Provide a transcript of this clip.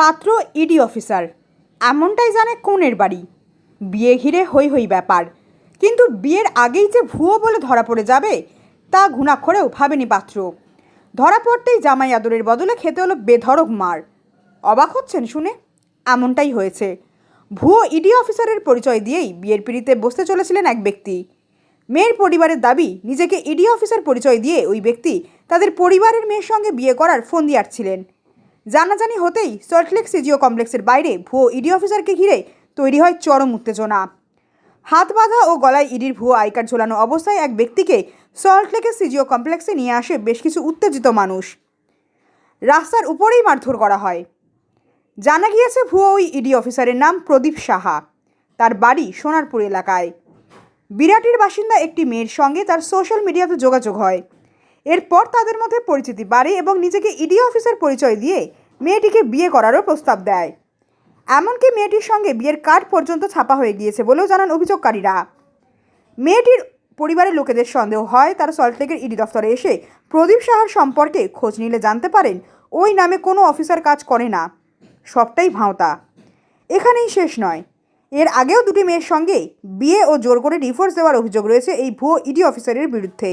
পাত্র ED officer, এমনটাই জানে কনের বাড়ি। বিয়ে ঘিরে হই হই ব্যাপার, কিন্তু বিয়ের আগেই যে ভুয়ো বলে ধরা পড়ে যাবে তা ঘুণাক্ষরেও ভাবেনি পাত্র। ধরা পড়তেই জামাই আদরের বদলে খেতে হলো বেধড়ক মার। অবাক হচ্ছেন শুনে? এমনটাই হয়েছে। ভুয়ো ইডি অফিসারের পরিচয় দিয়েই বিয়ের পিঁড়িতে বসতে চলেছিলেন এক ব্যক্তি। মেয়ের পরিবারের দাবি, নিজেকে ইডি অফিসার পরিচয় দিয়ে ওই ব্যক্তি তাদের পরিবারের মেয়ের সঙ্গে বিয়ে করার ফন্দি আঁটছিলেন। জানাজানি হতেই সল্টলেক সিজিও কমপ্লেক্সের বাইরে ভুয়ো ইডি অফিসারকে ঘিরে তৈরি হয় চরম উত্তেজনা। হাত বাঁধা ও গলায় ইডির ভুয়ো আই কার্ড ঝোলানো অবস্থায় এক ব্যক্তিকে সল্টলেকের সিজিও কমপ্লেক্সে নিয়ে আসে বেশ কিছু উত্তেজিত মানুষ। রাস্তার উপরেই মারধর করা হয়। জানা গিয়েছে ভুয়ো ওই ইডি অফিসারের নাম প্রদীপ সাহা। তার বাড়ি সোনারপুর এলাকায়। বিরাটির বাসিন্দা একটি মেয়ের সঙ্গে তার সোশ্যাল মিডিয়াতে যোগাযোগ হয়। এরপর তাদের মধ্যে পরিচিতি বাড়ে এবং নিজেকে ইডি অফিসার পরিচয় দিয়ে মেয়েটিকে বিয়ে করারও প্রস্তাব দেয়। এমনকি মেয়েটির সঙ্গে বিয়ের কার্ড পর্যন্ত ছাপা হয়ে গিয়েছে বলেও জানান অভিযোগকারীরা। মেয়েটির পরিবারের লোকেদের সন্দেহ হয় তারা সল্টলেকের ইডি দফতরে এসে প্রদীপ সাহার সম্পর্কে খোঁজ নিলে জানতে পারেন ওই নামে কোনো অফিসার কাজ করে না, সবটাই ভাঁওতা। এখানেই শেষ নয়, এর আগেও দুটি মেয়ের সঙ্গে বিয়ে ও জোর করে ডিভোর্স দেওয়ার অভিযোগ রয়েছে এই ভুয়ো ইডি অফিসারের বিরুদ্ধে।